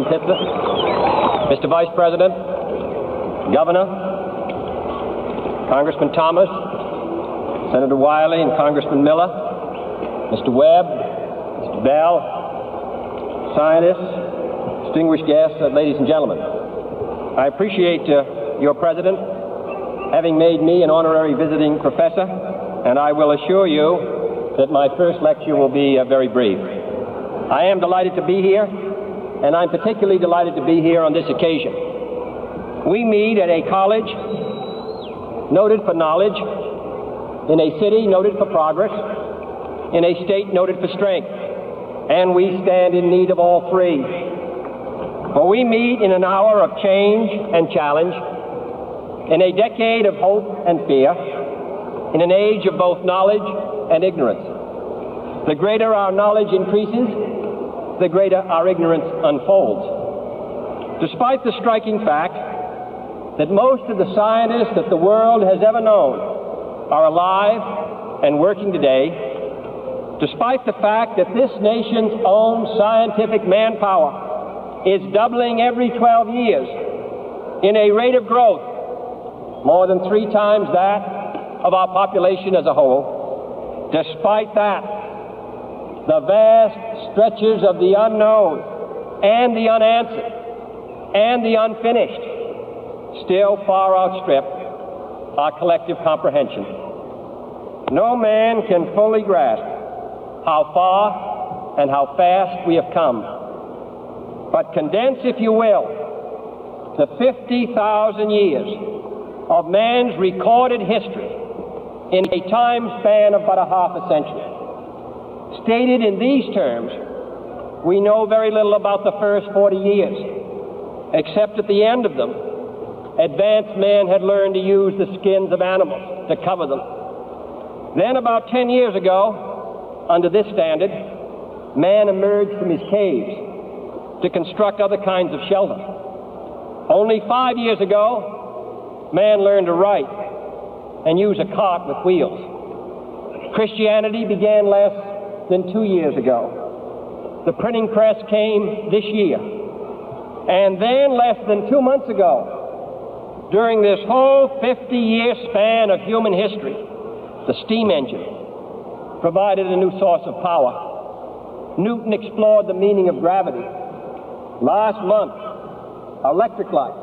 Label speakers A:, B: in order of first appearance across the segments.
A: Hitler, Mr. Vice President, Governor, Congressman Thomas, Senator Wiley and Congressman Miller, Mr. Webb, Mr. Bell, scientists, distinguished guests, ladies and gentlemen. I appreciate your President having made me an honorary visiting professor, and I will assure you that my first lecture will be very brief. I am delighted to be here, and I'm particularly delighted to be here on this occasion. We meet at a college noted for knowledge, in a city noted for progress, in a state noted for strength, and we stand in need of all three. For we meet in an hour of change and challenge, in a decade of hope and fear, in an age of both knowledge and ignorance. The greater our knowledge increases, the greater our ignorance unfolds. Despite the striking fact that most of the scientists that the world has ever known are alive and working today, despite the fact that this nation's own scientific manpower is doubling every 12 years in a rate of growth more than 3 times that of our population as a whole, despite that, the vast stretches of the unknown and the unanswered and the unfinished still far outstrip our collective comprehension. No man can fully grasp how far and how fast we have come. But condense, if you will, the 50,000 years of man's recorded history in a time span of but a half a century. Stated in these terms, we know very little about the first 40 years, except at the end of them, advanced man had learned to use the skins of animals to cover them. Then about 10 years ago, under this standard, man emerged from his caves to construct other kinds of shelter. Only 5 years ago, man learned to write and use a cart with wheels. Christianity began less than 2 years ago. The printing press came this year. And then less than 2 months ago, during this whole 50-year span of human history, the steam engine provided a new source of power. Newton explored the meaning of gravity. Last month, electric lights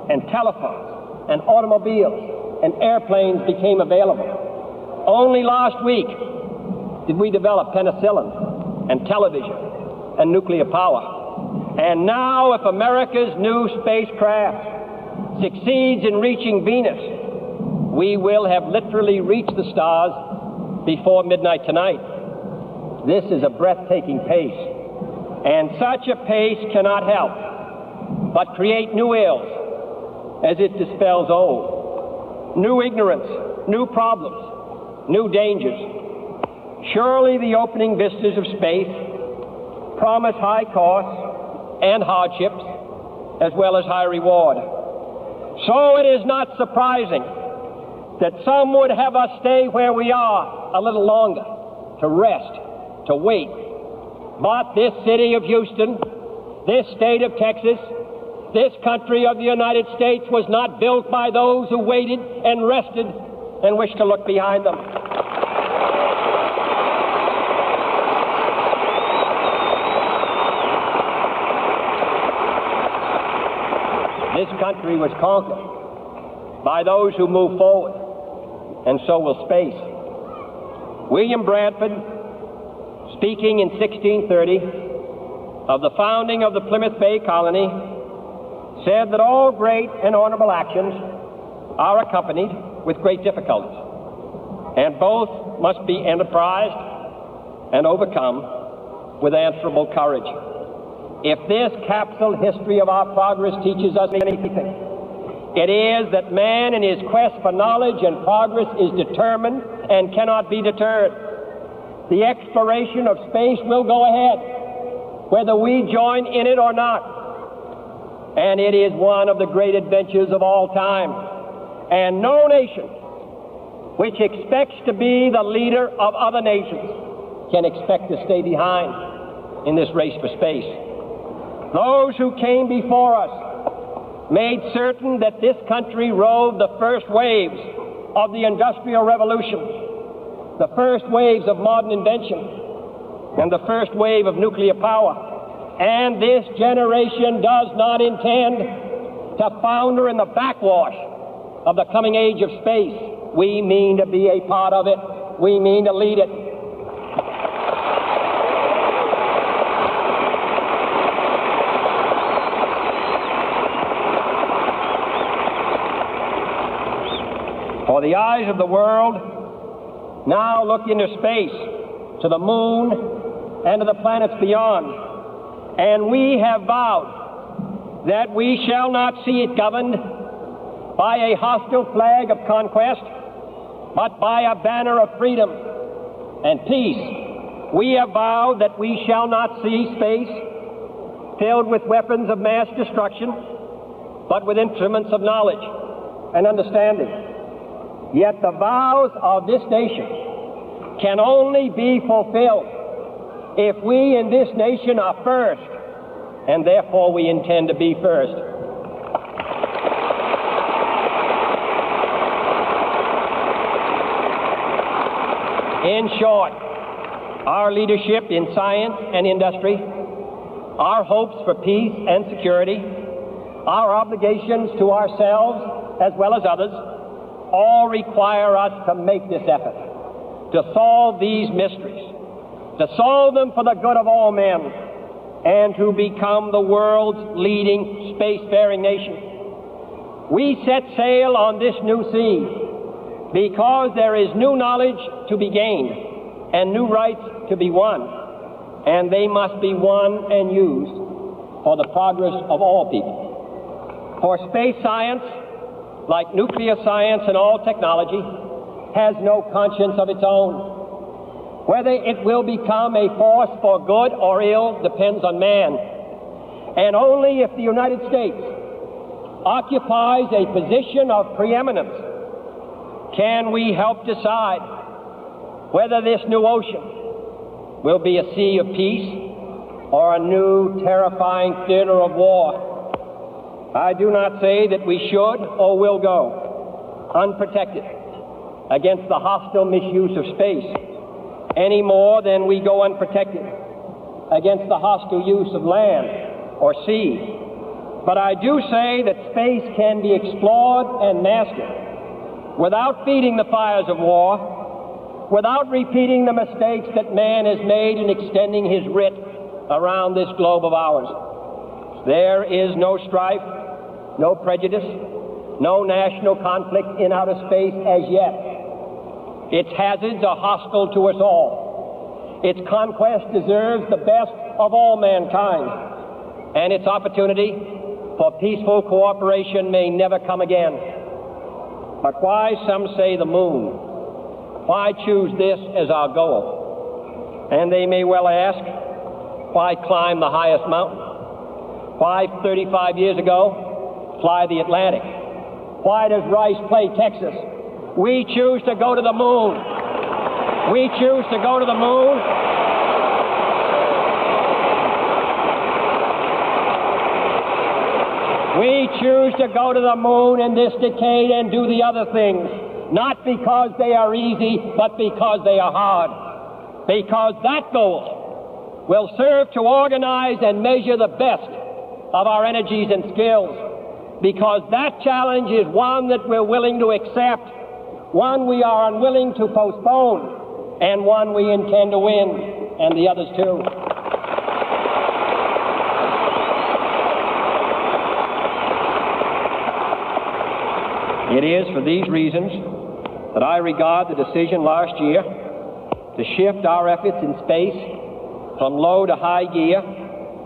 A: and telephones and automobiles and airplanes became available. Only last week did we develop penicillin and television and nuclear power. And now, if America's new spacecraft succeeds in reaching Venus, we will have literally reached the stars before midnight tonight. This is a breathtaking pace, and such a pace cannot help but create new ills as it dispels old. New ignorance, new problems, new dangers. Surely the opening vistas of space promise high costs and hardships, as well as high reward. So it is not surprising that some would have us stay where we are a little longer, to rest, to wait. But this city of Houston, this state of Texas, this country of the United States was not built by those who waited and rested and wished to look behind them. This country was conquered by those who move forward, and so will space. William Bradford, speaking in 1630 of the founding of the Plymouth Bay Colony, said that all great and honorable actions are accompanied with great difficulties, and both must be enterprised and overcome with answerable courage. If this capsule history of our progress teaches us anything, it is that man in his quest for knowledge and progress is determined and cannot be deterred. The exploration of space will go ahead, whether we join in it or not. And it is one of the great adventures of all time. And no nation which expects to be the leader of other nations can expect to stay behind in this race for space. Those who came before us made certain that this country rode the first waves of the Industrial Revolution, the first waves of modern invention, and the first wave of nuclear power. And this generation does not intend to founder in the backwash of the coming age of space. We mean to be a part of it. We mean to lead it. For the eyes of the world now look into space, to the moon, and to the planets beyond. And we have vowed that we shall not see it governed by a hostile flag of conquest, but by a banner of freedom and peace. We have vowed that we shall not see space filled with weapons of mass destruction, but with instruments of knowledge and understanding. Yet the vows of this nation can only be fulfilled if we in this nation are first, and therefore we intend to be first. In short, our leadership in science and industry, our hopes for peace and security, our obligations to ourselves as well as others, all require us to make this effort, to solve these mysteries, to solve them for the good of all men, and to become the world's leading spacefaring nation. We set sail on this new sea because there is new knowledge to be gained and new rights to be won, and they must be won and used for the progress of all people. For space science, like nuclear science and all technology, has no conscience of its own. Whether it will become a force for good or ill depends on man. And only if the United States occupies a position of preeminence can we help decide whether this new ocean will be a sea of peace or a new terrifying theater of war. I do not say that we should or will go unprotected against the hostile misuse of space any more than we go unprotected against the hostile use of land or sea. But I do say that space can be explored and mastered without feeding the fires of war, without repeating the mistakes that man has made in extending his writ around this globe of ours. There is no strife, no prejudice, no national conflict in outer space as yet. Its hazards are hostile to us all. Its conquest deserves the best of all mankind, and its opportunity for peaceful cooperation may never come again. But why, some say, the moon? Why choose this as our goal? And they may well ask, why climb the highest mountain? Why, 35 years ago, fly the Atlantic? Why does Rice play Texas? We choose to go to the moon. We choose to go to the moon. We choose to go to the moon in this decade and do the other things, not because they are easy, but because they are hard. Because that goal will serve to organize and measure the best of our energies and skills. Because that challenge is one that we're willing to accept, one we are unwilling to postpone, and one we intend to win, and the others too. It is for these reasons that I regard the decision last year to shift our efforts in space from low to high gear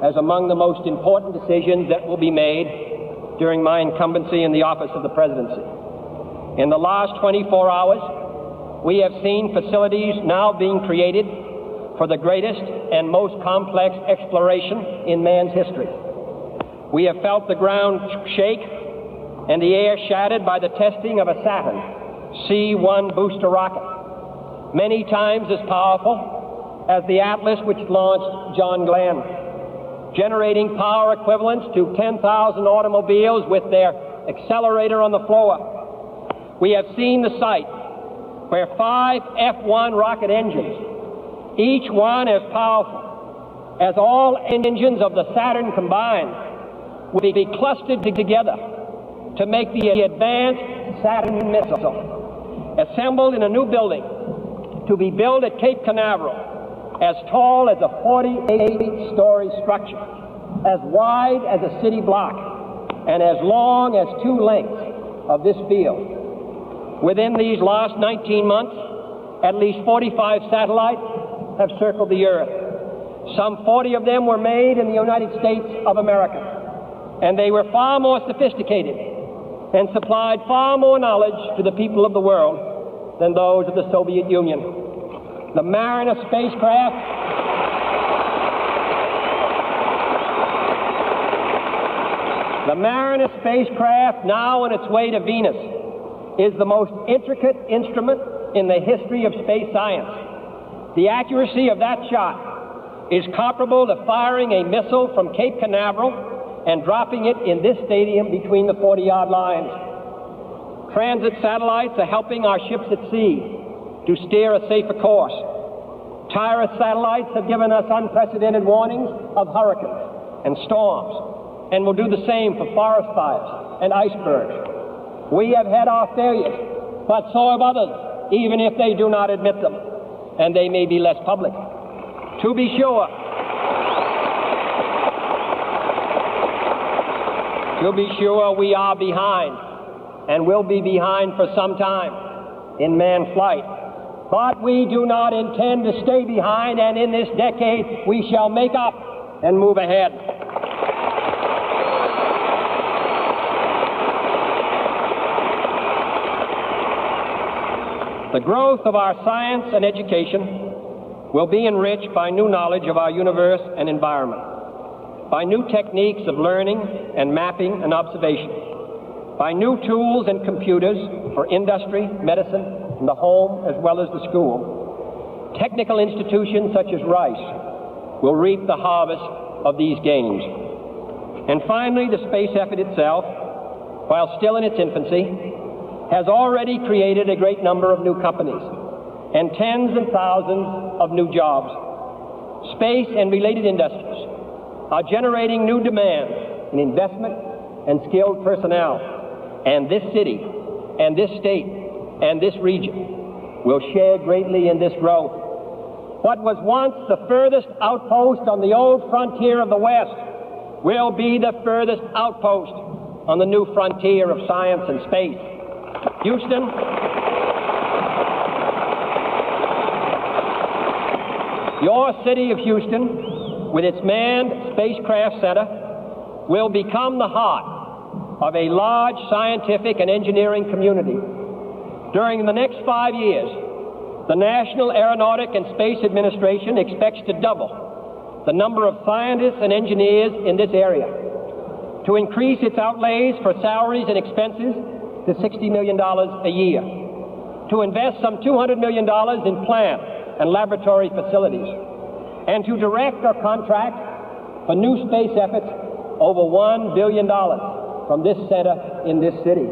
A: as among the most important decisions that will be made during my incumbency in the office of the presidency. In the last 24 hours, we have seen facilities now being created for the greatest and most complex exploration in man's history. We have felt the ground shake and the air shattered by the testing of a Saturn C-1 booster rocket, many times as powerful as the Atlas which launched John Glenn. generating power equivalents to 10,000 automobiles with their accelerator on the floor. We have seen the site where 5 F-1 rocket engines, each one as powerful as all engines of the Saturn combined, will be clustered together to make the advanced Saturn missile, assembled in a new building to be built at Cape Canaveral, as tall as a 48-story structure, as wide as a city block, and as long as 2 lengths of this field. Within these last 19 months, at least 45 satellites have circled the Earth. Some 40 of them were made in the United States of America, and they were far more sophisticated and supplied far more knowledge to the people of the world than those of the Soviet Union. The Mariner spacecraft now on its way to Venus, is the most intricate instrument in the history of space science. The accuracy of that shot is comparable to firing a missile from Cape Canaveral and dropping it in this stadium between the 40-yard lines. Transit satellites are helping our ships at sea to steer a safer course. Tireless satellites have given us unprecedented warnings of hurricanes and storms, and will do the same for forest fires and icebergs. We have had our failures, but so have others, even if they do not admit them, and they may be less public. To be sure, we are behind, and will be behind for some time in manned flight. But we do not intend to stay behind, and in this decade we shall make up and move ahead. The growth of our science and education will be enriched by new knowledge of our universe and environment, by new techniques of learning and mapping and observation, by new tools and computers for industry, medicine, and the home as well as the school. Technical institutions such as Rice will reap the harvest of these gains. And finally, the space effort itself, while still in its infancy, has already created a great number of new companies and tens and thousands of new jobs. Space and related industries are generating new demands in investment and skilled personnel, and this city and this state and this region will share greatly in this growth. What was once the furthest outpost on the old frontier of the West will be the furthest outpost on the new frontier of science and space. Houston, your city of Houston, with its manned spacecraft center, will become the heart of a large scientific and engineering community. During the next 5 years, the National Aeronautic and Space Administration expects to double the number of scientists and engineers in this area, to increase its outlays for salaries and expenses to $60 million a year, to invest some $200 million in plant and laboratory facilities, and to direct or contract for new space efforts over $1 billion from this center in this city.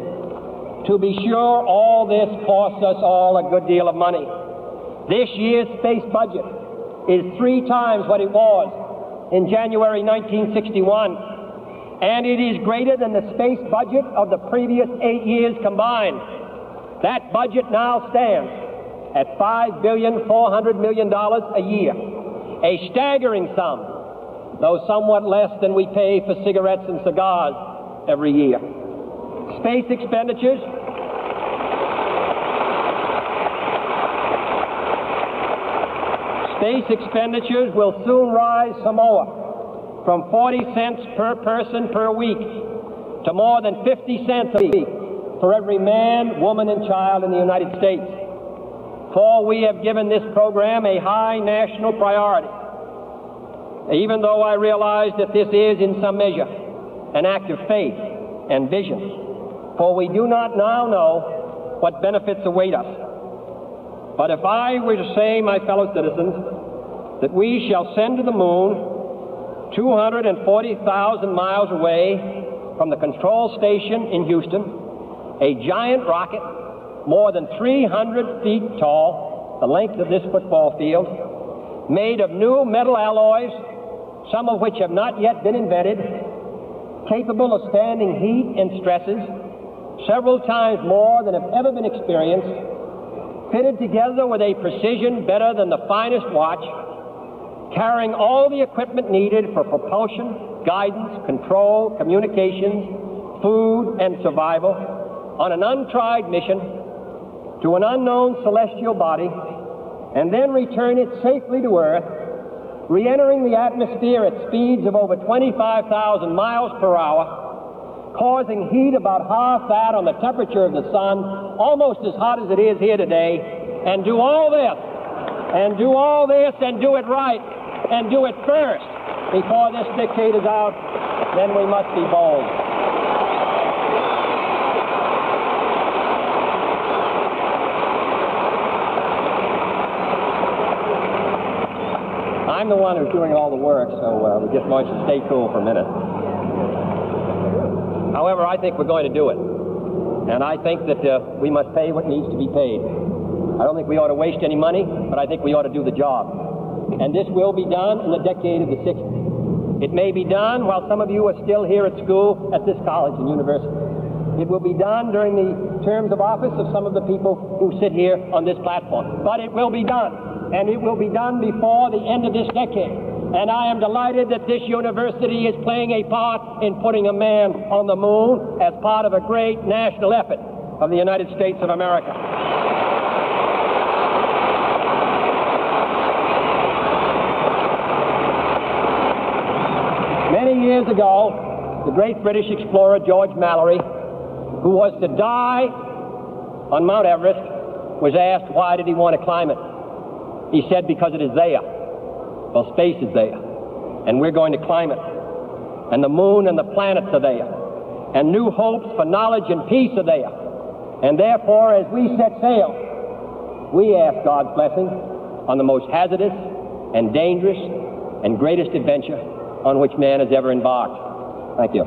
A: To be sure, all this costs us all a good deal of money. This year's space budget is 3 times what it was in January 1961, and it is greater than the space budget of the previous 8 years combined. That budget now stands at $5.4 billion a year, a staggering sum, though somewhat less than we pay for cigarettes and cigars every year. Space expenditures will soon rise some more, from 40 cents per person per week to more than 50 cents a week for every man, woman, and child in the United States. For we have given this program a high national priority, even though I realize that this is, in some measure, an act of faith and vision, for we do not now know what benefits await us. But if I were to say, my fellow citizens, that we shall send to the moon 240,000 miles away from the control station in Houston, a giant rocket more than 300 feet tall, the length of this football field, made of new metal alloys, some of which have not yet been invented, capable of standing heat and stresses several times more than have ever been experienced, fitted together with a precision better than the finest watch, carrying all the equipment needed for propulsion, guidance, control, communications, food, and survival on an untried mission to an unknown celestial body, and then return it safely to Earth, re-entering the atmosphere at speeds of over 25,000 miles per hour, causing heat about half that on the temperature of the sun, almost as hot as it is here today, and do all this, and do it right, and do it first before this decade is out, then we must be bold. I'm the one who's doing all the work, so we just want you to stay cool for a minute. However, I think we're going to do it. And I think that we must pay what needs to be paid. I don't think we ought to waste any money, but I think we ought to do the job. And this will be done in the decade of the 60s. It may be done while some of you are still here at school at this college and university. It will be done during the terms of office of some of the people who sit here on this platform. But it will be done. And it will be done before the end of this decade. And I am delighted that this university is playing a part in putting a man on the moon as part of a great national effort of the United States of America. Many years ago, the great British explorer George Mallory, who was to die on Mount Everest, was asked why did he want to climb it. He said, because it is there. Well, space is there, and we're going to climb it. And the moon and the planets are there. And new hopes for knowledge and peace are there. And therefore, as we set sail, we ask God's blessing on the most hazardous and dangerous and greatest adventure on which man has ever embarked. Thank you.